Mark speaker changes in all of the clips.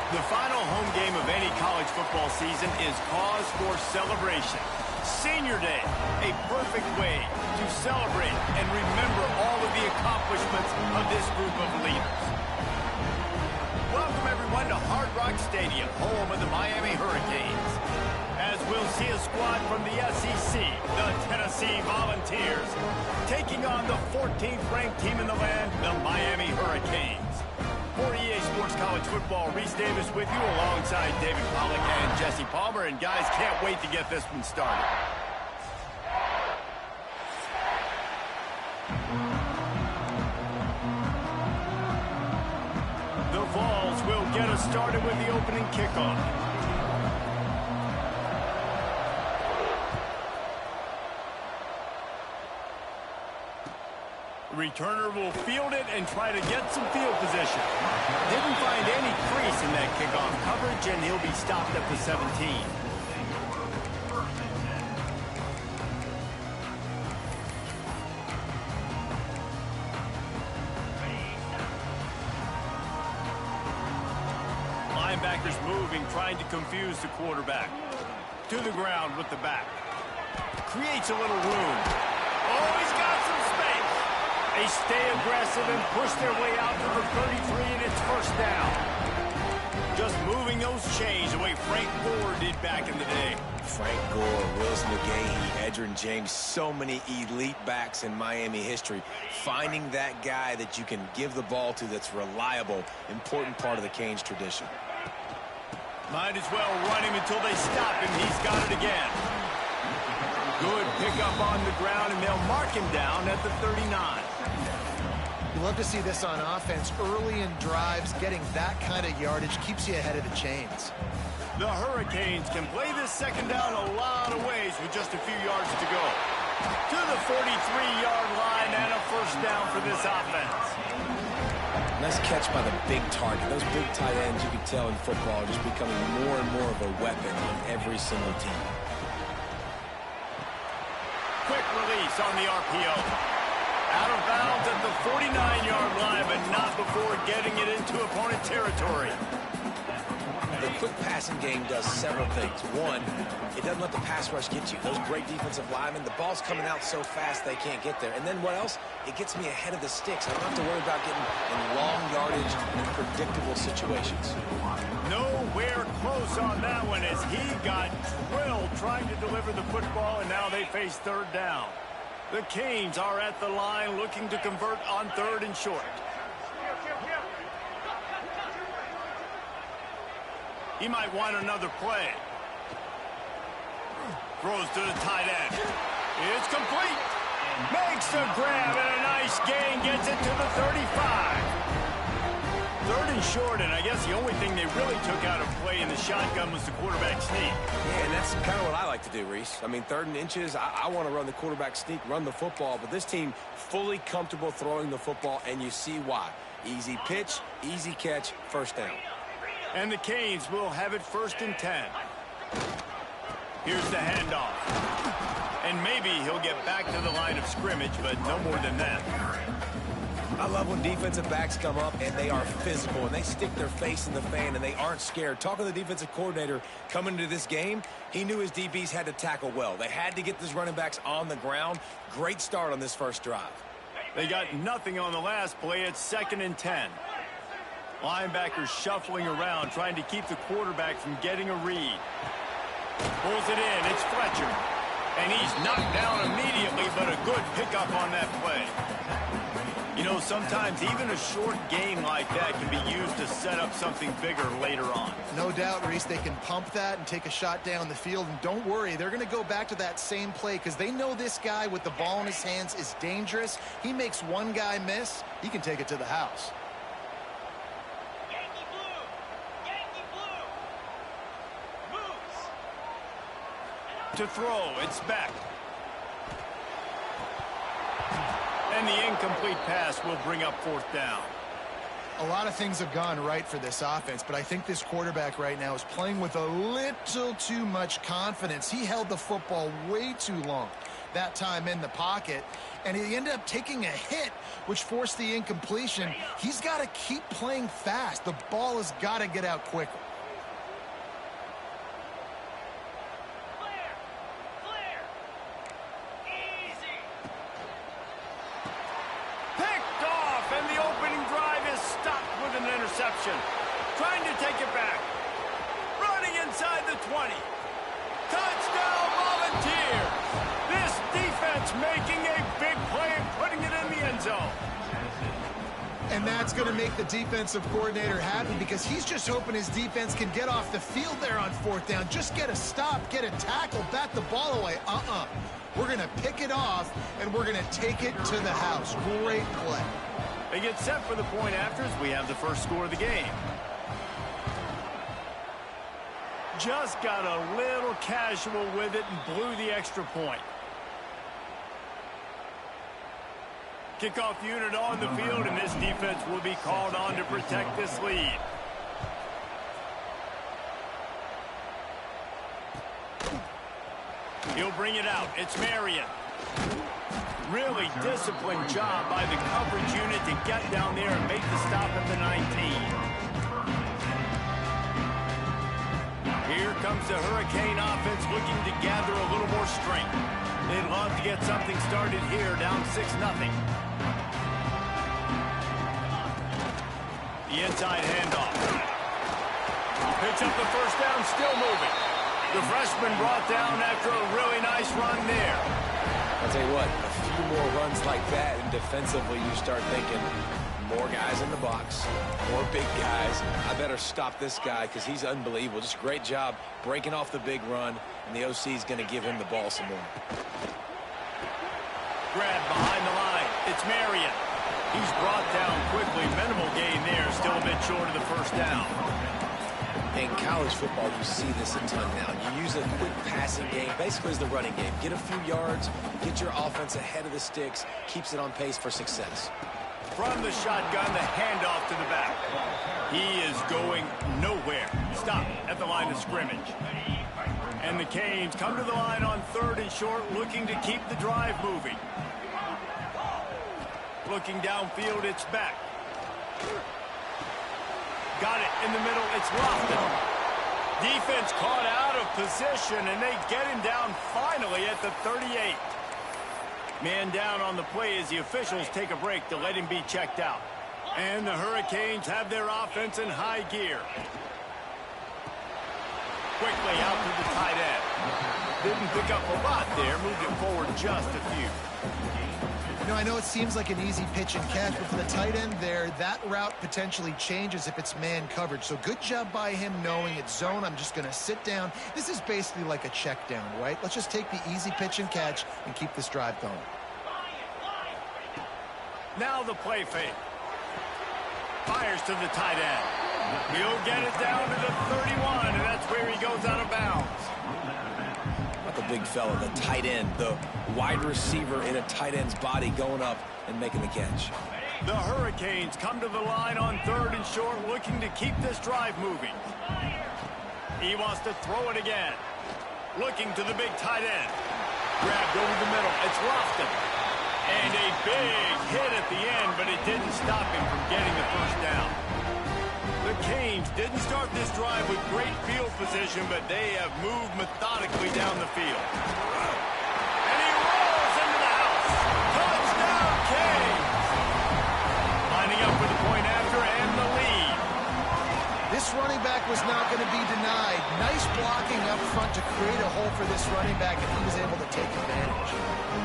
Speaker 1: The final home game of any college football season is cause for celebration. Senior Day, a perfect way to celebrate and remember all of the accomplishments of this group of leaders. Welcome, everyone, to Hard Rock Stadium, home of the Miami Hurricanes. As we'll see a squad from the SEC, the Tennessee Volunteers, taking on the 14th-ranked team in the land, the Miami Hurricanes. For EA Sports College Football, Reese Davis with you alongside David Pollack and Jesse Palmer. And guys, can't wait to get this one started. The Vols will get us started with the opening kickoff. Returner will field it and try to get some field position. Didn't find any crease in that kickoff coverage, and he'll be stopped at the 17. Linebackers moving, trying to confuse the quarterback. To the ground with the back. Creates a little room. Oh, he's got some space. They stay aggressive and push their way out to the 33, and it's first down. Just moving those chains the way Frank Gore did back in the day.
Speaker 2: Frank Gore, Willis McGahee, Edgerrin James, so many elite backs in Miami history. Finding that guy that you can give the ball to that's reliable, important part of the Canes tradition.
Speaker 1: Might as well run him until they stop him. He's got it again. Good pickup on the ground, and they'll mark him down at the 39.
Speaker 3: You love to see this on offense. Early in drives, getting that kind of yardage keeps you ahead of the chains.
Speaker 1: The Hurricanes can play this second down a lot of ways with just a few yards to go. To the 43-yard line and a first down for this offense.
Speaker 2: Nice catch by the big target. Those big tight ends, you can tell in football, are just becoming more and more of a weapon on every single team.
Speaker 1: Quick release on the RPO. Out of bounds at the 49-yard line, but not before getting it into opponent territory.
Speaker 2: The quick passing game does several things. One, it doesn't let the pass rush get you. Those great defensive linemen, the ball's coming out so fast they can't get there. And then what else? It gets me ahead of the sticks. I don't have to worry about getting in long yardage and predictable situations.
Speaker 1: Nowhere close on that one as he got drilled trying to deliver the football, and now they face third down. The Canes are at the line looking to convert on third and short. He might want another play. Throws to the tight end. It's complete. Makes the grab and a nice gain. Gets it to the 35. Third and short, and I guess the only thing they really took out of play in the shotgun was the quarterback sneak.
Speaker 2: Yeah, and that's kind of what I like to do, Reese. I mean, 3rd and inches, I want to run the quarterback sneak, run the football, but this team fully comfortable throwing the football, and you see why. Easy pitch, easy catch, first down.
Speaker 1: And the Canes will have it 1st and 10. Here's the handoff. And maybe he'll get back to the line of scrimmage, but no more than that.
Speaker 2: I love when defensive backs come up and they are physical and they stick their face in the fan and they aren't scared. Talking to the defensive coordinator coming into this game, he knew his DBs had to tackle well. They had to get these running backs on the ground. Great start on this first drive.
Speaker 1: They got nothing on the last play. It's 2nd and 10. Linebackers shuffling around, trying to keep the quarterback from getting a read. Pulls it in. It's Fletcher. And he's knocked down immediately, but a good pickup on that play. You know, sometimes even a short game like that can be used to set up something bigger later on.
Speaker 3: No doubt, Reese, they can pump that and take a shot down the field. And don't worry, they're going to go back to that same play because they know this guy with the ball in his hands is dangerous. He makes one guy miss, he can take it to the house.
Speaker 4: Yankee blue. Moves.
Speaker 1: To throw, it's back. And the incomplete pass will bring up 4th down.
Speaker 3: A lot of things have gone right for this offense, but I think this quarterback right now is playing with a little too much confidence. He held the football way too long. that time in the pocket. And he ended up taking a hit, which forced the incompletion. He's got to keep playing fast. The ball has got to get out quicker.
Speaker 4: Clear. Easy.
Speaker 1: Picked off, and the opening drive is stopped with an interception. Trying to take it back. Running inside the 20. Touchdown, Volunteers! This defense making a big play and putting it in the end zone.
Speaker 3: And that's going to make the defensive coordinator happy because he's just hoping his defense can get off the field there on 4th down. Just get a stop, get a tackle, bat the ball away. We're going to pick it off, and we're going to take it to the house. Great play.
Speaker 1: They get set for the point after as we have the first score of the game. Just got a little casual with it and blew the extra point. Kickoff unit on the field, and this defense will be called on to protect this lead. He'll bring it out. It's Marion. Really disciplined job by the coverage unit to get down there and make the stop at the 19. Here comes the Hurricane offense looking to gather a little more strength. They'd love to get something started here, down 6-0. The inside handoff. Picks up the first down, still moving. The freshman brought down after a really nice run there.
Speaker 2: I'll tell you what, a few more runs like that, and defensively you start thinking, more guys in the box, more big guys. I better stop this guy because he's unbelievable. Just a great job breaking off the big run, and the OC is going to give him the ball some more.
Speaker 1: Grab behind the line. It's Marion. He's brought down quickly. Minimal gain there. Still a bit short of the first down.
Speaker 2: In college football, you see this a ton now. You use a quick passing game, basically as the running game. Get a few yards, get your offense ahead of the sticks, keeps it on pace for success.
Speaker 1: From the shotgun, the handoff to the back. He is going nowhere. Stop at the line of scrimmage. And the Canes come to the line on 3rd and short, looking to keep the drive moving. Looking downfield, it's back. Got it in the middle, it's Lofton. Defense caught out of position, and they get him down finally at the 38. Man down on the play as the officials take a break to let him be checked out. And the Hurricanes have their offense in high gear. Quickly out to the tight end. Didn't pick up a lot there, moved it forward just a few.
Speaker 3: You know, I know it seems like an easy pitch and catch, but for the tight end there, that route potentially changes if it's man coverage. So good job by him knowing it's zone. I'm just going to sit down. This is basically like a check down, right? Let's just take the easy pitch and catch and keep this drive going.
Speaker 1: Now the play fake. Fires to the tight end. He'll get it down to the 31, and that's where he goes out of bounds.
Speaker 2: The big fella, the tight end, the wide receiver in a tight end's body going up and making the catch.
Speaker 1: The Hurricanes come to the line on 3rd and short, looking to keep this drive moving. He wants to throw it again. Looking to the big tight end. Grabbed over the middle. It's Lofton. And a big hit at the end, but it didn't stop him from getting the first down. The Canes didn't start this drive with great field position, but they have moved methodically down the field. And he rolls into the house. Touchdown, Canes! Lining up for the point after and the lead.
Speaker 3: This running back was not going to be denied. Nice blocking up front to create a hole for this running back, and he was able to take advantage.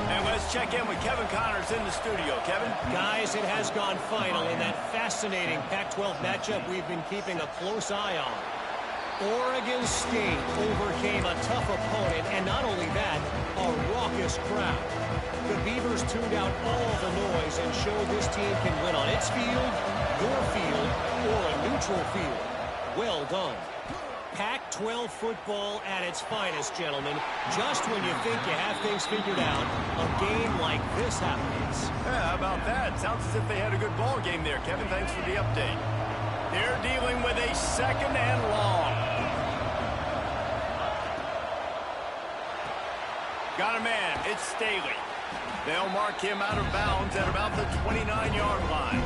Speaker 1: And let's check in with Kevin Connors in the studio. Kevin?
Speaker 5: Guys, it has gone final in that fascinating Pac-12 matchup we've been keeping a close eye on. Oregon State overcame a tough opponent, and not only that, a raucous crowd. The Beavers tuned out all the noise and showed this team can win on its field, your field, or a neutral field. Well done. Pac-12 football at its finest, gentlemen. Just when you think you have things figured out, a game like this happens.
Speaker 1: Yeah, how about that? Sounds as if they had a good ball game there, Kevin. Thanks for the update. They're dealing with a 2nd and long. Got a man. It's Staley. They'll mark him out of bounds at about the 29-yard line.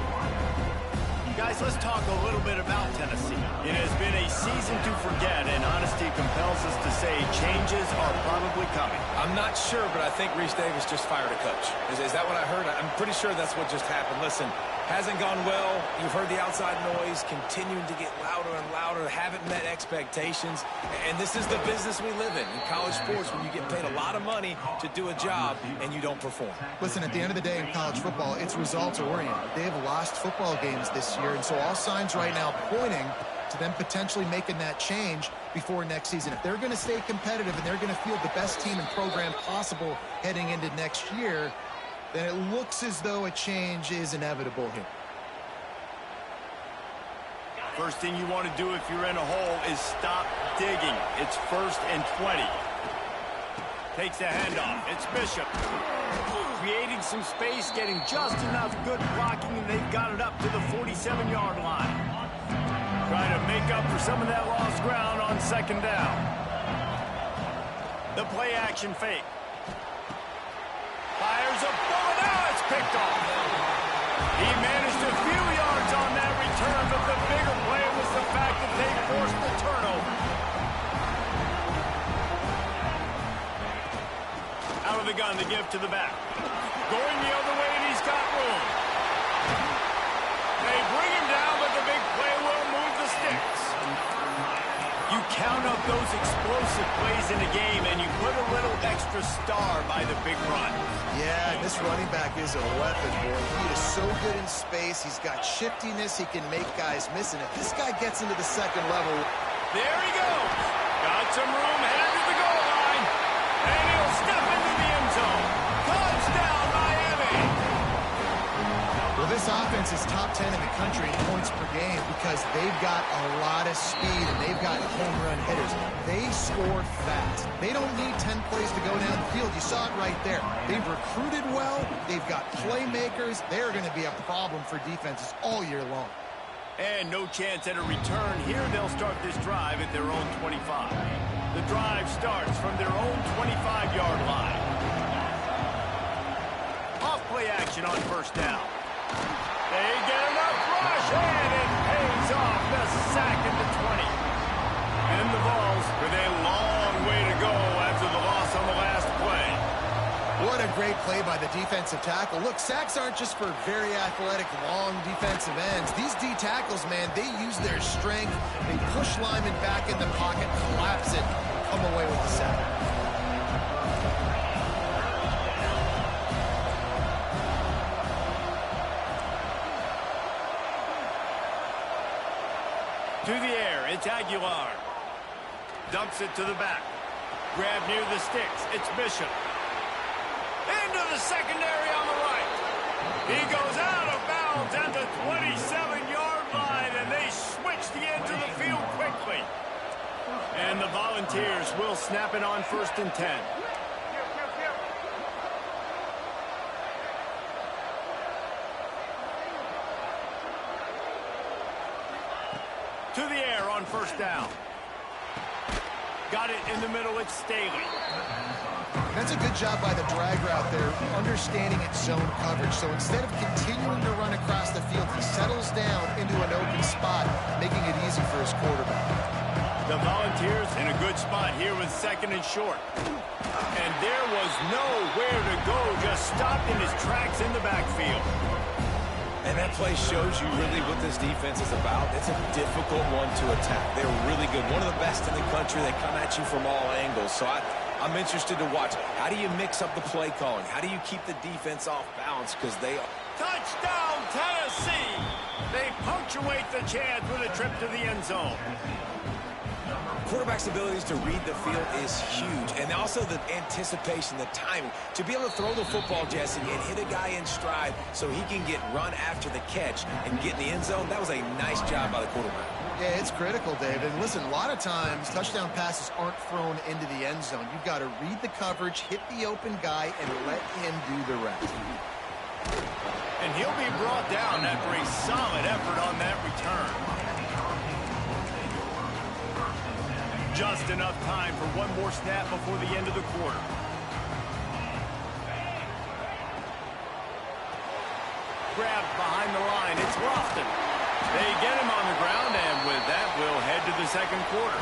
Speaker 1: Guys, let's talk a little bit about Tennessee. It has been a season to forget, and honesty compels us to say changes are probably coming.
Speaker 2: I'm not sure, but I think Reese Davis just fired a coach. Is that what I heard? I'm pretty sure that's what just happened. Listen, hasn't gone well. You've heard the outside noise, continuing to get louder and louder, haven't met expectations. And this is the business we live in college sports, when you get paid a lot of money to do a job and you don't perform.
Speaker 3: Listen, at the end of the day in college football, it's results-oriented. They have lost football games this year, and so all signs right now pointing to them potentially making that change before next season. If they're going to stay competitive and they're going to field the best team and program possible heading into next year, then it looks as though a change is inevitable here.
Speaker 1: First thing you want to do if you're in a hole is stop digging. It's 1st and 20. Takes the handoff. It's Bishop. Creating some space, getting just enough good blocking, and they've got it up to the 47-yard line. Trying to make up for some of that lost ground on 2nd down. The play action fake. Fires a bullet. Now it's picked off. He managed a few yards on that return, but the bigger play was the fact that they forced the turnover. Out of the gun, the give to the back. Going the other way, and he's got room. They bring him down, but the big play will move the sticks. You count up those explosive plays in a game, and you put a little extra star by the big run.
Speaker 3: Yeah, and this running back is a weapon, boy. He is so good in space. He's got shiftiness. He can make guys miss. And if this guy gets into the 2nd level...
Speaker 1: There he goes. Got some room, headed to the goal line. And he'll step into the end zone. Touchdown, Miami.
Speaker 3: Well, this offense is top 10 in the country in points per game because they've got a lot of speed and they've got home run hitters. They score fast. They don't need 10 plays to go down the field. You saw it right there. They've recruited well. They've got playmakers. They're going to be a problem for defenses all year long.
Speaker 1: And no chance at a return here. They'll start this drive at their own 25. The drive starts from their own 25-yard line. Off play action on 1st down. They get enough rush, and it pays off. The sack at the 20. And the Vols with a long way to go after the loss on the last play.
Speaker 3: What a great play by the defensive tackle. Look, sacks aren't just for very athletic, long defensive ends. These D tackles, man, they use their strength. They push linemen back in the pocket, collapse it, come away with the sack.
Speaker 1: To the air, it's Aguilar. Dumps it to the back. Grab near the sticks. It's Bishop. Into the secondary on the right. He goes out of bounds at the 27-yard line, and they switch the end of the field quickly. And the Volunteers will snap it on 1st and 10. To the air on 1st down. Got it in the middle. It's Staley.
Speaker 3: That's a good job by the drag route there, understanding its zone coverage. So instead of continuing to run across the field, he settles down into an open spot, making it easy for his quarterback.
Speaker 1: The Volunteers in a good spot here with 2nd and short. And there was nowhere to go, just stopped in his tracks in the backfield.
Speaker 2: And that play shows you really what this defense is about. It's a difficult one to attack. They're really good. One of the best in the country. They come at you from all angles. So I'm interested to watch. How do you mix up the play calling? How do you keep the defense off balance? Because they are...
Speaker 1: Touchdown, Tennessee! They punctuate the chance with a trip to the end zone.
Speaker 2: Quarterback's abilities to read the field is huge. And also the anticipation, the timing. To be able to throw the football, Jesse, and hit a guy in stride so he can get run after the catch and get in the end zone, that was a nice job by the quarterback.
Speaker 3: Yeah, it's critical, David. Listen, a lot of times, touchdown passes aren't thrown into the end zone. You've got to read the coverage, hit the open guy, and let him do the rest.
Speaker 1: And he'll be brought down after a solid effort on that return. Just enough time for one more snap before the end of the quarter. line. It's Lofton. They get him on the ground, and with that, we'll head to the second quarter.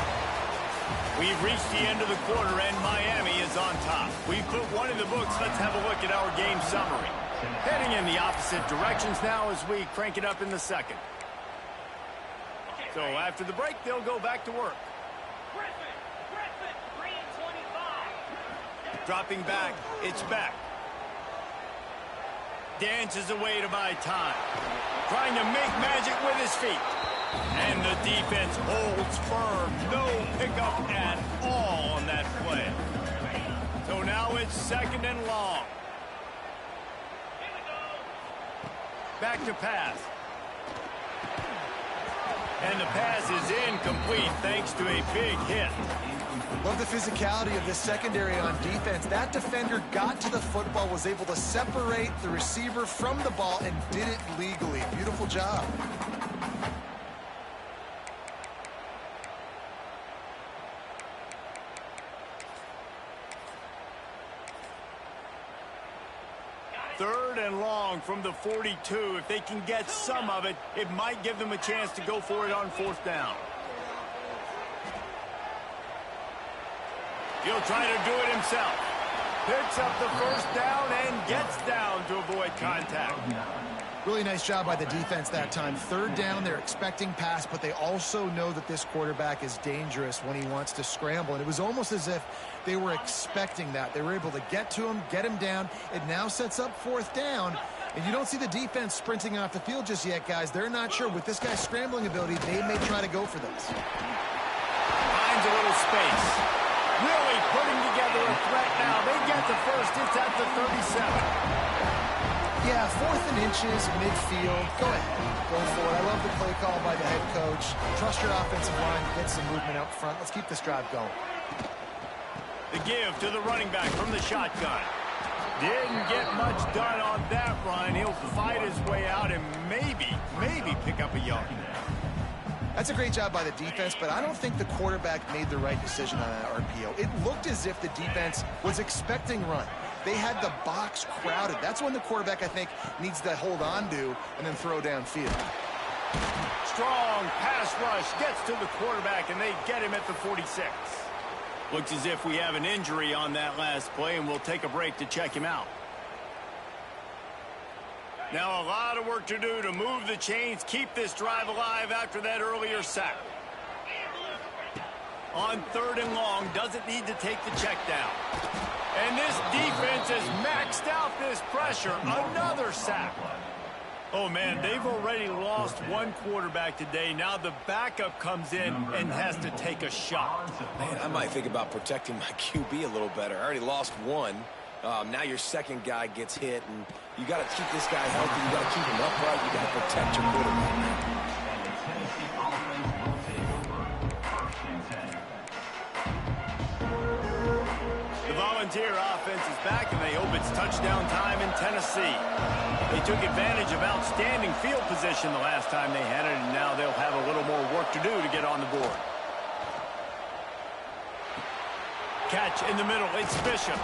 Speaker 1: We've reached the end of the quarter, and Miami is on top. We've put one in the books. Let's have a look at our game summary. Heading in the opposite directions now as we crank it up in the second. So after the break, they'll go back to work.
Speaker 4: Griffin, 3 and 25.
Speaker 1: Dropping back, it's back. Dances away to buy time. Trying to make magic with his feet. And the defense holds firm. No pickup at all on that play. So now it's second and long. Back to pass. And the pass is incomplete thanks to a big hit.
Speaker 3: Love the physicality of this secondary on defense. That defender got to the football, was able to separate the receiver from the ball, and did it legally. Beautiful job.
Speaker 1: Third and long from the 42. If they can get some of it, it might give them a chance to go for it on fourth down. He'll try to do it himself. Picks up the first down and gets down to avoid contact.
Speaker 3: Really nice job by the defense that time. Third down, they're expecting pass, but they also know that this quarterback is dangerous when he wants to scramble. And it was almost as if they were expecting that. They were able to get to him, get him down. It now sets up fourth down. And you don't see the defense sprinting off the field just yet, guys. They're not sure. With this guy's scrambling ability, they may try to go for this.
Speaker 1: Finds a little space. Really putting together a threat now. They get the first. It's at the 37.
Speaker 3: Yeah, 4th and inches, midfield. Go ahead. Go for it. I love the play call by the head coach. Trust your offensive line to get some movement up front. Let's keep this drive going.
Speaker 1: The give to the running back from the shotgun. Didn't get much done on that run. He'll fight his way out and maybe pick up a yard.
Speaker 3: That's a great job by the defense, but I don't think the quarterback made the right decision on that RPO. It looked as if the defense was expecting run. They had the box crowded. That's when the quarterback, I think, needs to hold on to and then throw downfield.
Speaker 1: Strong pass rush gets to the quarterback, and they get him at the 46. Looks as if we have an injury on that last play, and we'll take a break to check him out. Now a lot of work to do to move the chains, keep this drive alive after that earlier sack. On third and long, doesn't need to take the check down. And this defense has maxed out this pressure. Another sack. Oh, man, they've already lost one quarterback today. Now the backup comes in and has to take a shot.
Speaker 2: Man, I might think about protecting my QB a little better. I already lost one. Now your second guy gets hit, and you got to keep this guy healthy. You got to keep him upright. You got to protect your quarterback.
Speaker 1: The Volunteer offense is back, and they hope it's touchdown time in Tennessee. They took advantage of outstanding field position the last time they had it, and now they'll have a little more work to do to get on the board. Catch in the middle. It's Bishop.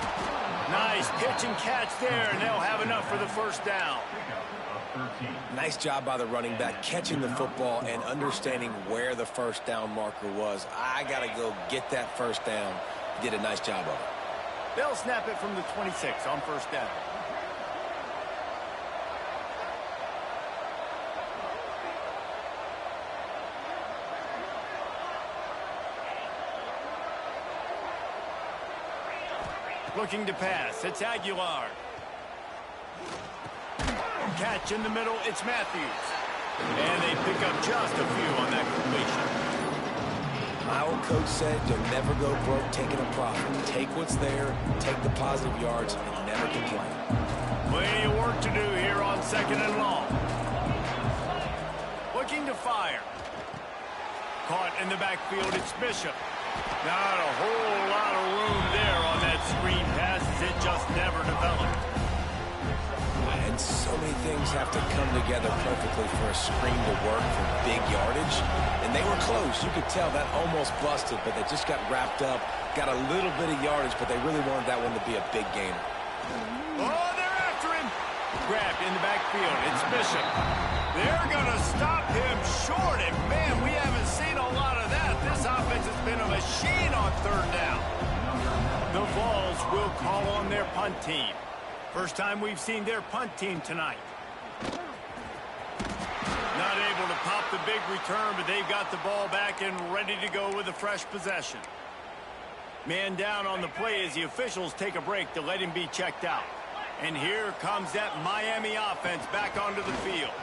Speaker 1: Nice pitch and catch there, and they'll have enough for the first down.
Speaker 2: Nice job by the running back catching the football and understanding where the first down marker was. I got to go get that first down. Did a nice job of it.
Speaker 1: They'll snap it from the 26 on first down. Looking to pass. It's Aguilar. Catch in the middle. It's Matthews. And they pick up just a few on that completion.
Speaker 2: My old coach said you'll never go broke taking a profit. Take what's there, take the positive yards, and never complain.
Speaker 1: Plenty of work to do here on second and long. Looking to fire. Caught in the backfield. It's Bishop. Not a whole lot of room there on that screen pass as it just never developed.
Speaker 2: And so many things have to come together perfectly for a screen to work for big yardage. And they were close. You could tell that almost busted, but they just got wrapped up, got a little bit of yardage, but they really wanted that one to be a big gainer.
Speaker 1: Oh, they're after him. Grabbed in the backfield. It's Bishop. They're going to stop him short, and man, we haven't seen a lot of that. This offense has been a machine on third down. The Vols will call on their punt team. First time we've seen their punt team tonight. Not able to pop the big return, but they've got the ball back and ready to go with a fresh possession. Man down on the play as the officials take a break to let him be checked out. And here comes that Miami offense back onto the field.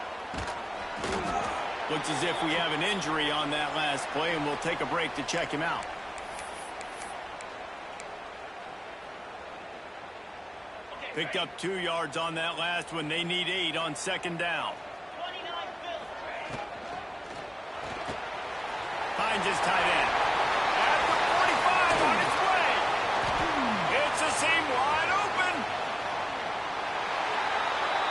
Speaker 1: Looks as if we have an injury on that last play, and we'll take a break to check him out. Picked up 2 yards on that last one. They need 8 on second down. Finds his tight end. At the 45 on its way. It's a seam wide open.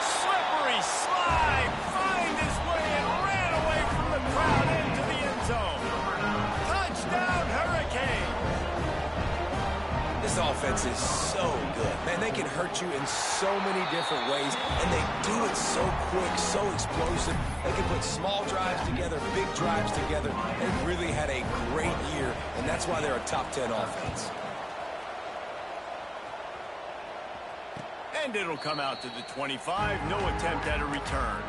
Speaker 1: Slippery slide. Find his way and ran away from the crowd into the end zone. Touchdown, Hurricane.
Speaker 2: This offense is so good. Man, they can hurt you in so many different ways, and they do it so quick, so explosive. They can put small drives together, big drives together. They've really had a great year, and that's why they're a top 10 offense.
Speaker 1: And it'll come out to the 25. No attempt at a return.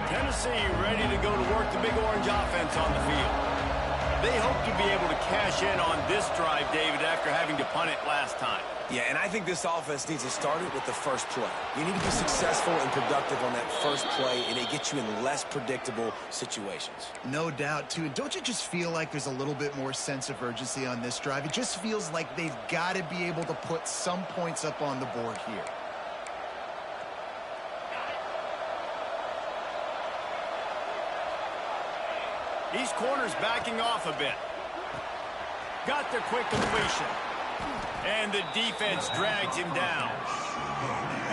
Speaker 1: Tennessee ready to go to work the Big Orange offense on the field. They hope to be able to cash in on this drive, David, after having to punt it last time.
Speaker 2: Yeah, and I think this offense needs to start it with the first play. You need to be successful and productive on that first play, and it gets you in less predictable situations.
Speaker 3: No doubt, too. And don't you just feel like there's a little bit more sense of urgency on this drive? It just feels like they've got to be able to put some points up on the board here.
Speaker 1: These corners backing off a bit. Got the quick completion. And the defense drags him down.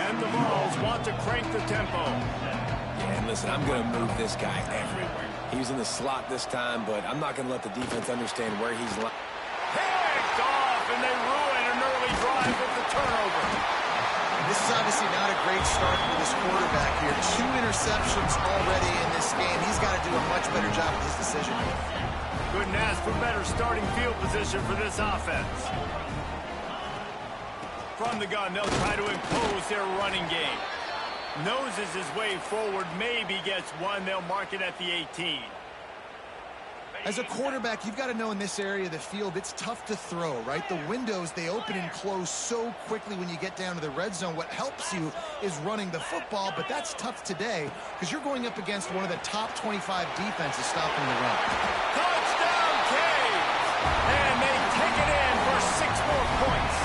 Speaker 1: And the Vols want to crank the tempo.
Speaker 2: Yeah, and listen, I'm going to move this guy everywhere. He's in the slot this time, but I'm not going to let the defense understand where he's lying.
Speaker 1: Picked off, and they ruin an early drive with the turnover.
Speaker 3: This is obviously not a great start for this quarterback here. 2 interceptions already in this game. He's got to do a much better job with his decision.
Speaker 1: Couldn't ask for better starting field position for this offense. From the gun, they'll try to impose their running game. Noses his way forward, maybe gets one. They'll mark it at the 18.
Speaker 3: As a quarterback, you've got to know in this area of the field, it's tough to throw, right? The windows, they open and close so quickly when you get down to the red zone. What helps you is running the football, but that's tough today because you're going up against one of the top 25 defenses stopping the run.
Speaker 1: Touchdown, Caves! And they take it in for 6 more points.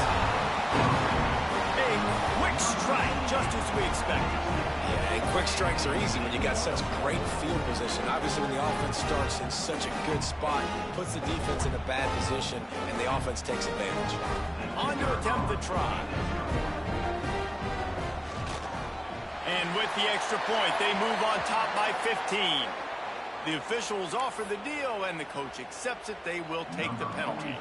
Speaker 1: A quick strike, just as we expected.
Speaker 2: Yeah, and quick strikes are easy when you got such great field position. Obviously, when the offense starts in such a good spot, puts the defense in a bad position, and the offense takes advantage.
Speaker 1: On to attempt the try. And with the extra point, they move on top by 15. The officials offer the deal, and the coach accepts it. They will take the penalty.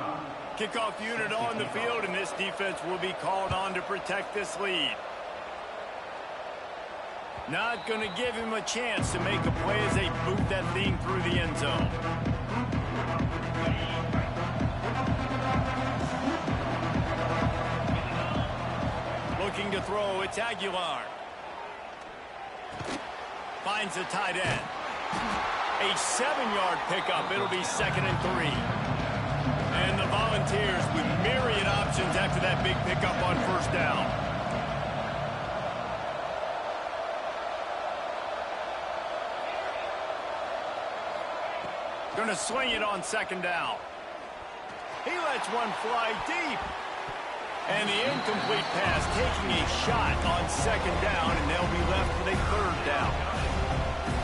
Speaker 1: Kickoff unit on the field, and this defense will be called on to protect this lead. Not going to give him a chance to make a play as they boot that thing through the end zone. Looking to throw, it's Aguilar. Finds the tight end. A 7-yard pickup. It'll be 2nd and 3. And the Volunteers with myriad options after that big pickup on first down. Going to sling it on 2nd down. He lets one fly deep. And the incomplete pass taking a shot on 2nd down, and they'll be left with a 3rd down.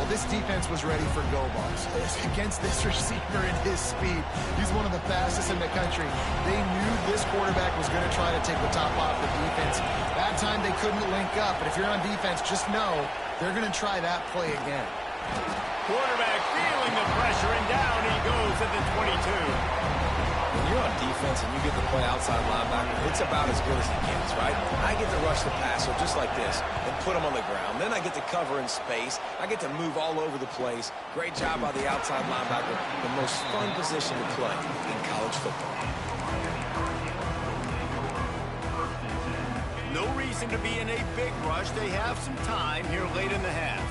Speaker 3: Well, this defense was ready for go balls against this receiver and his speed. He's one of the fastest in the country. They knew this quarterback was going to try to take the top off the defense. That time they couldn't link up, but if you're on defense, just know they're going to try that play again.
Speaker 1: Quarterback feeling the pressure, and down he goes at the 22.
Speaker 2: When you're on defense and you get to play outside linebacker, it's about as good as it gets, right? I get to rush the passer just like this and put him on the ground. Then I get to cover in space. I get to move all over the place. Great job by the outside linebacker. The most fun position to play in college football.
Speaker 1: No reason to be in a big rush. They have some time here late in the half.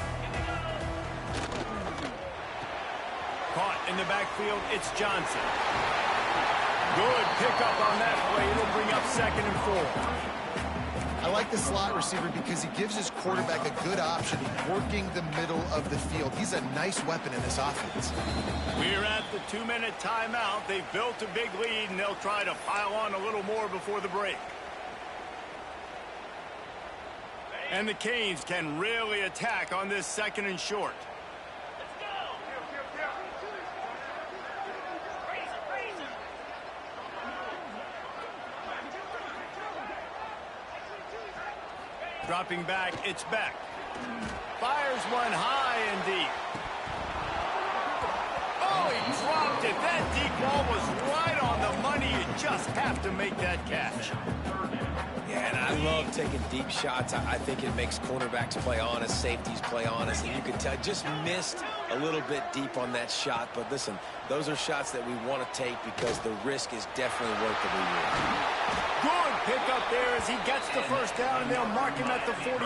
Speaker 1: Caught in the backfield, it's Johnson. Good pickup on that play. It'll bring up 2nd and 4.
Speaker 3: I like the slot receiver because he gives his quarterback a good option working the middle of the field. He's a nice weapon in this offense.
Speaker 1: We're at the 2-minute timeout. They've built a big lead, and they'll try to pile on a little more before the break. And the Canes can really attack on this 2nd and short. Dropping back, it's Beck. Fires one high and deep. Oh, he dropped it. That deep ball was right on the money. You just have to make that catch.
Speaker 2: Yeah, and I love taking deep shots. I think it makes cornerbacks play honest, safeties play honest, and you can tell just missed a little bit deep on that shot. But listen, those are shots that we want to take because the risk is definitely worth the reward.
Speaker 1: Good pick up there as he gets the first down, and they'll mark him at the 48.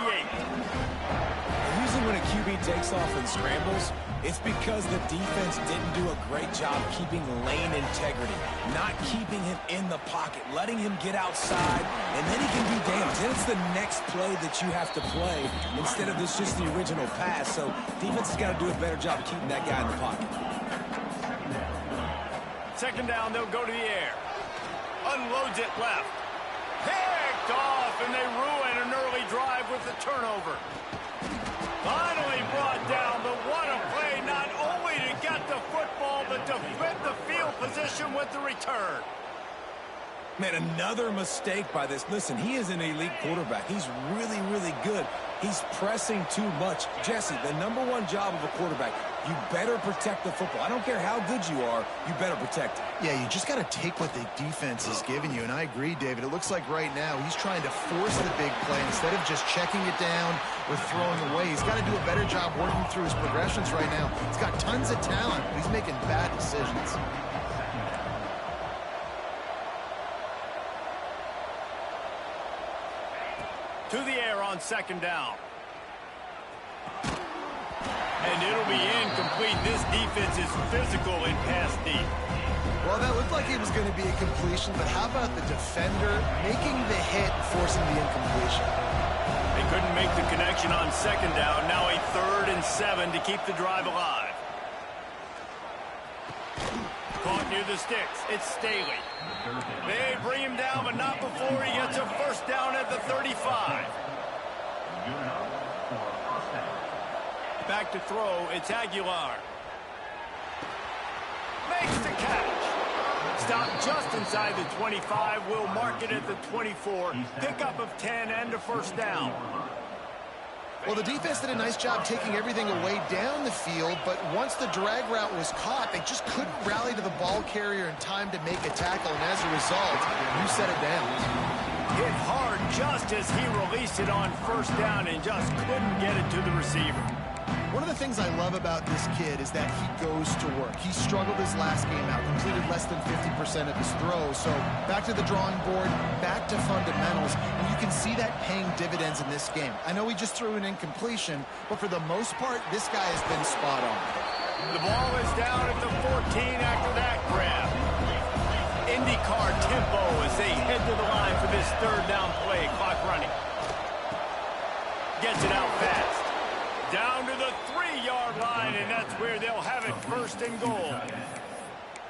Speaker 2: Usually when a QB takes off and scrambles, it's because the defense didn't do a great job keeping lane integrity, not keeping him in the pocket, letting him get outside, and then he can do damage. Then it's the next play that you have to play instead of this just the original pass. So defense has got to do a better job keeping that guy in the pocket.
Speaker 1: 2nd down, they'll go to the air. Unloads it left. Picked off, and they ruin an early drive with the turnover. Finally brought down, but what a play, not only to get the football, but to flip the field position with the return.
Speaker 2: Man, another mistake by this. Listen, he is an elite quarterback. He's really, really good. He's pressing too much. Jesse, the #1 job of a quarterback, you better protect the football. I don't care how good you are, you better protect it.
Speaker 3: Yeah, you just got to take what the defense is giving you, and I agree, David. It looks like right now he's trying to force the big play instead of just checking it down or throwing away. He's got to do a better job working through his progressions right now. He's got tons of talent, but he's making bad decisions.
Speaker 1: To the air on 2nd down. And it'll be incomplete. This defense is physical in pass deep.
Speaker 3: Well, that looked like it was going to be a completion, but how about the defender making the hit, forcing the incompletion?
Speaker 1: They couldn't make the connection on 2nd down. Now a 3rd and 7 to keep the drive alive. Caught near the sticks. It's Staley. They bring him down, but not before he gets a 1st down at the 35. Back to throw. It's Aguilar. Makes the catch. Stopped just inside the 25. Will mark it at the 24. Pickup of 10 and a 1st down.
Speaker 3: Well, the defense did a nice job taking everything away down the field, but once the drag route was caught, they just couldn't rally to the ball carrier in time to make a tackle, and as a result, you set it down.
Speaker 1: Hit hard just as he released it on 1st down and just couldn't get it to the receiver.
Speaker 3: One of the things I love about this kid is that he goes to work. He struggled his last game out, completed less than 50% of his throws. So back to the drawing board, back to fundamentals, and you can see that paying dividends in this game. I know he just threw an incompletion, but for the most part, this guy has been spot on.
Speaker 1: The ball is down at the 14 after that grab. IndyCar tempo as they head to the line for this 3rd down play. Clock running. Gets it out fast. Down to the 3-yard line, and that's where they'll have it 1st and goal.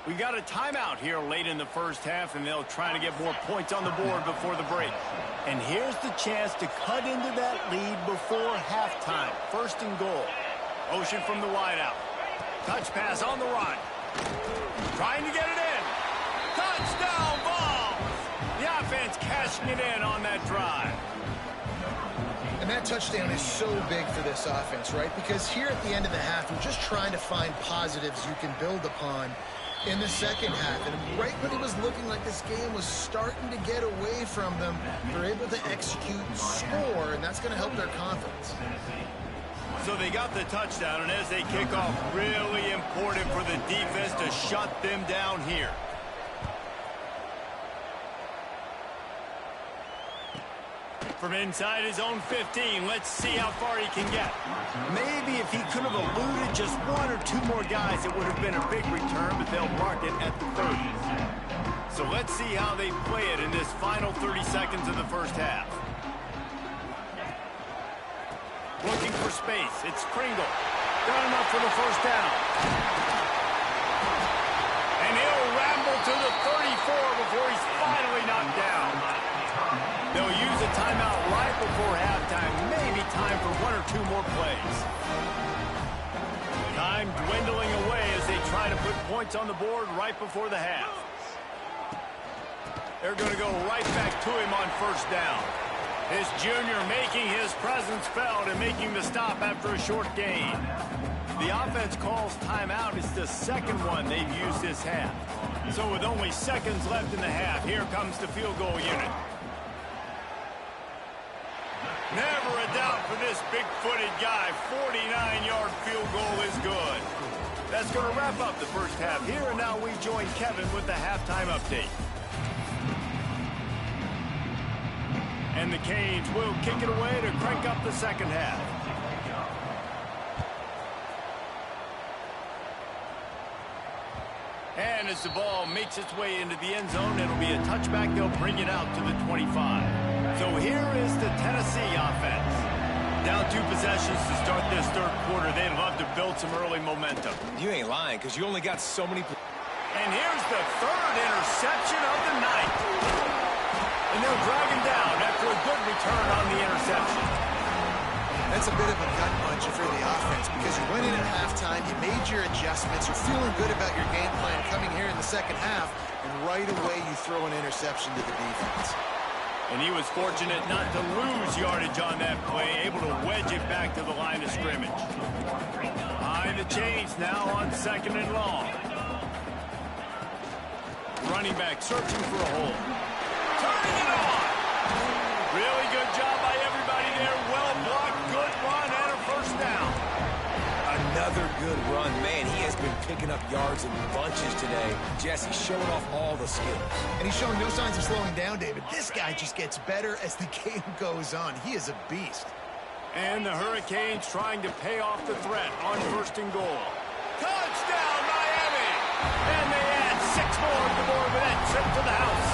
Speaker 1: We got a timeout here late in the 1st half, and they'll try to get more points on the board before the break. And here's the chance to cut into that lead before halftime. 1st and goal. Motion from the wideout. Touch pass on the run. Trying to get it in. Touchdown ball. The offense cashing it in on that drive.
Speaker 3: And that touchdown is so big for this offense, right? Because here at the end of the half, you're just trying to find positives you can build upon. in the second half. And right when it was looking like this game was starting to get away from them, they're able to execute and score, and that's going to help their confidence.
Speaker 1: So they got the touchdown, and as they kick off, really important for the defense to shut them down here. From inside his own 15, let's see how far he can get. Maybe if he could have eluded just one or two more guys, it would have been a big return, but they'll mark it at the 30. So let's see how they play it in this final 30 seconds of the first half. Looking for space. It's Kringle. Got enough for the first down. And he'll ramble to the 34 before he's finally knocked down. They'll use a timeout right before halftime. Maybe time for one or two more plays. Time dwindling away as they try to put points on the board right before the half. They're going to go right back to him on first down. His junior making his presence felt and making the stop after a short gain. The offense calls timeout. It's the second one they've used this half. So with only seconds left in the half, here comes the field goal unit. Never a doubt for this big-footed guy. 49-yard field goal is good. That's going to wrap up the first half here, and now we join Kevin with the halftime update. And the Canes will kick it away to crank up the second half. And as the ball makes its way into the end zone, it'll be a touchback. They'll bring it out to the 25. So here is the Tennessee offense. Down 2 possessions to start this third quarter. They'd love to build some early momentum.
Speaker 2: You ain't lying, because you only got so many.
Speaker 1: And here's the third interception of the night. And they'll drag him down after a good return on the interception.
Speaker 3: That's a bit of a gut puncher for the offense because you went in at halftime, you made your adjustments, you're feeling good about your game plan coming here in the second half, and right away you throw an interception to the defense.
Speaker 1: And he was fortunate not to lose yardage on that play, able to wedge it back to the line of scrimmage. Behind the chains now on second and long. Running back searching for a hole. Turning it on. Really good job by everybody there. Well blocked, good run, and a first down.
Speaker 2: Another good run. Man, he has been picking up yards in bunches today. Jesse showing off all the skills.
Speaker 3: And he's showing no signs of slowing down, David. This guy just gets better as the game goes on. He is a beast.
Speaker 1: And the Hurricanes trying to pay off the threat on first and goal. Touchdown, Miami! And they add 6 more to the board with that trip to the house.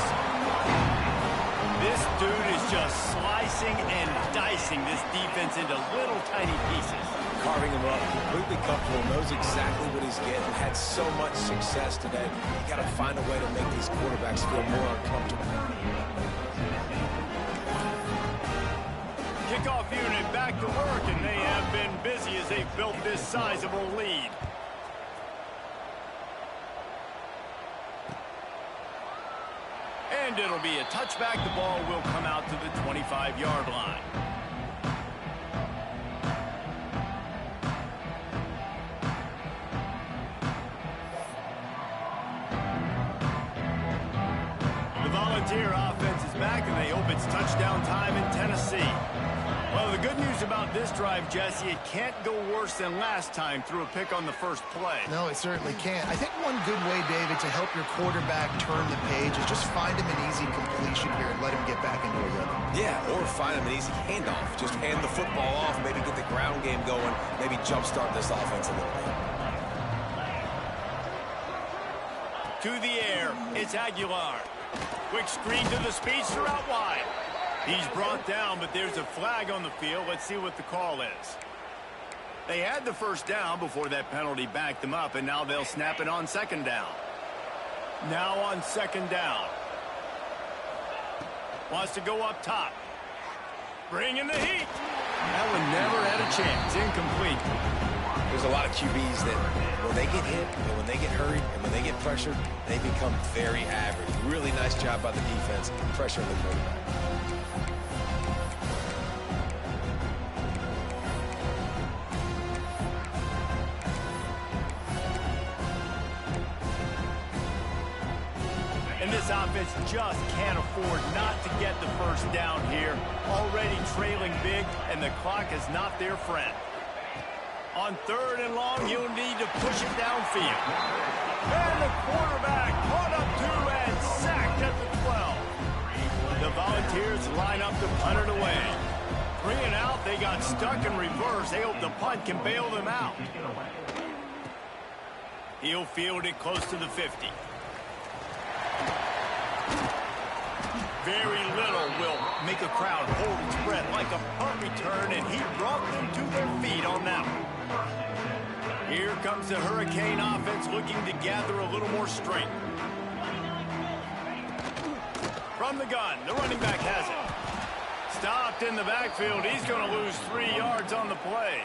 Speaker 1: This dude is just slicing and dicing this defense into little tiny pieces.
Speaker 2: Carving him up, completely comfortable, knows exactly what he's getting, had so much success today. You got to find a way to make these quarterbacks feel more uncomfortable.
Speaker 1: Kickoff unit back to work, and they have been busy as they've built this sizable lead. And it'll be a touchback. The ball will come out to the 25-yard line. The Volunteer offense is back, and they hope it's touchdown time in Tennessee. Well, the good news about this drive, Jesse, it can't go worse than last time through a pick on the first play.
Speaker 3: No, it certainly can't. I think one good way, David, to help your quarterback turn the page is just find him an easy completion here and let him get back into a rhythm. Yeah,
Speaker 2: or find him an easy handoff. Just hand the football off, maybe get the ground game going, maybe jumpstart this offense a little bit.
Speaker 1: To the air, it's Aguilar. Quick screen to the speedster out wide. He's brought down, but there's a flag on the field. Let's see what the call is. They had the first down before that penalty backed them up, and now they'll snap it on second down. Now on second down. Wants to go up top. Bringing the heat. That one never had a chance. Incomplete.
Speaker 2: There's a lot of QBs that when they get hit and when they get hurried and when they get pressured, they become very average. Really nice job by the defense, pressuring the quarterback.
Speaker 1: this offense just can't afford not to get the first down here. Already trailing big, and the clock is not their friend. On 3rd and long, you'll need to push it downfield. And the quarterback caught up to and sacked at the 12. The Volunteers line up to punt it away. 3 and out, they got stuck in reverse. They hope the punt can bail them out. He'll field it close to the 50. Very little will make a crowd hold its breath like a punt return, and he brought them to their feet on that one. Here comes the Hurricane offense looking to gather a little more strength. From the gun, the running back has it. Stopped in the backfield. He's going to lose 3 yards on the play.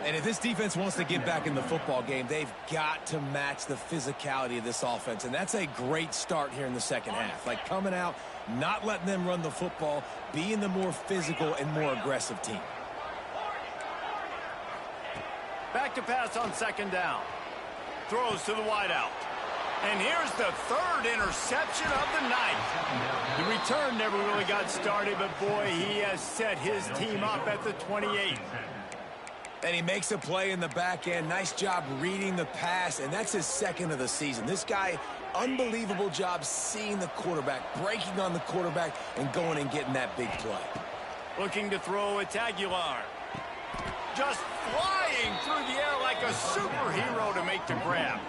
Speaker 2: And if this defense wants to get back in the football game, they've got to match the physicality of this offense. And that's a great start here in the second half. Like coming out, not letting them run the football, being the more physical and more aggressive team.
Speaker 1: Back to pass on 2nd down. Throws to the wideout. And here's the 3rd interception of the night. The return never really got started, but boy, he has set his team up at the 28.
Speaker 2: And he makes a play in the back end. Nice job reading the pass, and that's his 2nd of the season. This guy, unbelievable job seeing the quarterback, breaking on the quarterback, and going and getting that big play.
Speaker 1: Looking to throw, it's Aguilar. Just flying through the air like a superhero to make the grab.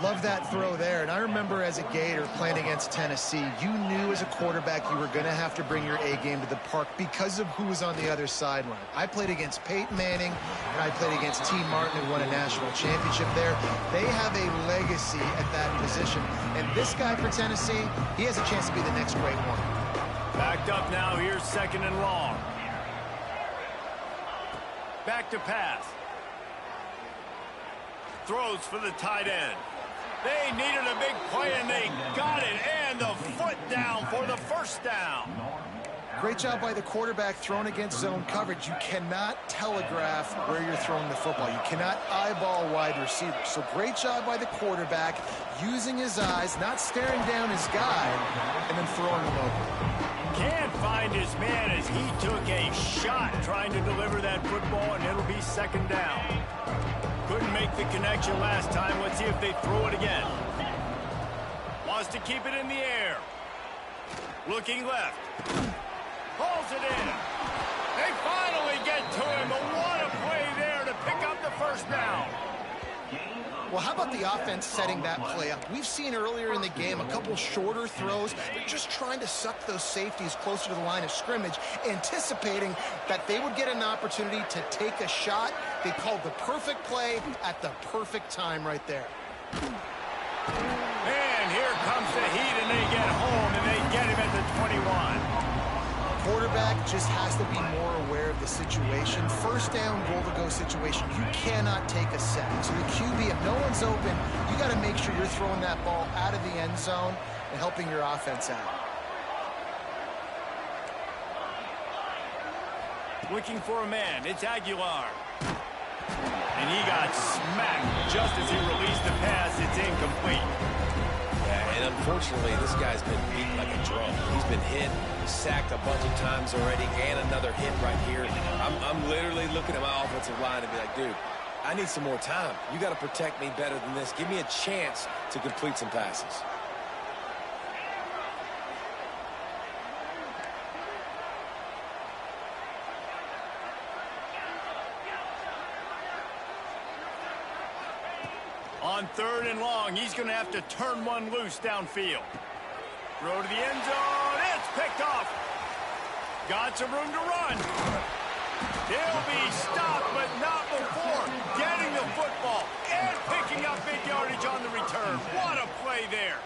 Speaker 3: Love that throw there. And I remember as a Gator playing against Tennessee, you knew as a quarterback you were going to have to bring your A game to the park because of who was on the other sideline. I played against Peyton Manning, and I played against T. Martin, who won a national championship there. They have a legacy at that position. And this guy for Tennessee, he has a chance to be the next great one.
Speaker 1: Backed up now. Here's 2nd and long. Back to pass. Throws for the tight end. They needed a big play, and they got it. And the foot down for the 1st down.
Speaker 3: Great job by the quarterback thrown against zone coverage. You cannot telegraph where you're throwing the football. You cannot eyeball wide receivers. So great job by the quarterback using his eyes, not staring down his guy, and then throwing him over.
Speaker 1: Can't find his man as he took a shot trying to deliver that football, and it'll be 2nd down. Couldn't make the connection last time. Let's see if they throw it again. Wants to keep it in the air. Looking left. Pulls it in. They finally get to him, but what a play there to pick up the 1st down.
Speaker 3: Well, how about the offense setting that play up? We've seen earlier in the game a couple shorter throws. They're just trying to suck those safeties closer to the line of scrimmage, anticipating that they would get an opportunity to take a shot. They called the perfect play at the perfect time right there.
Speaker 1: And here comes the heat, and they get home, and they get him at the 21.
Speaker 3: Quarterback just has to be more aware of the situation. 1st down, goal-to-go situation. You cannot take a sack. So the QB, if no one's open, you got to make sure you're throwing that ball out of the end zone and helping your offense out.
Speaker 1: Looking for a man. It's Aguilar. And he got smacked just as he released the pass. It's incomplete.
Speaker 2: Yeah, and unfortunately, this guy's been beaten like a drum. He's been hit, sacked a bunch of times already, and another hit right here. I'm literally looking at my offensive line and be like, dude, I need some more time. You got to protect me better than this. Give me a chance to complete some passes.
Speaker 1: On 3rd and long, he's going to have to turn one loose downfield. Throw to the end zone. It's picked off. Got some room to run. He'll be stopped, but not before getting the football and picking up big yardage on the return. What a play there.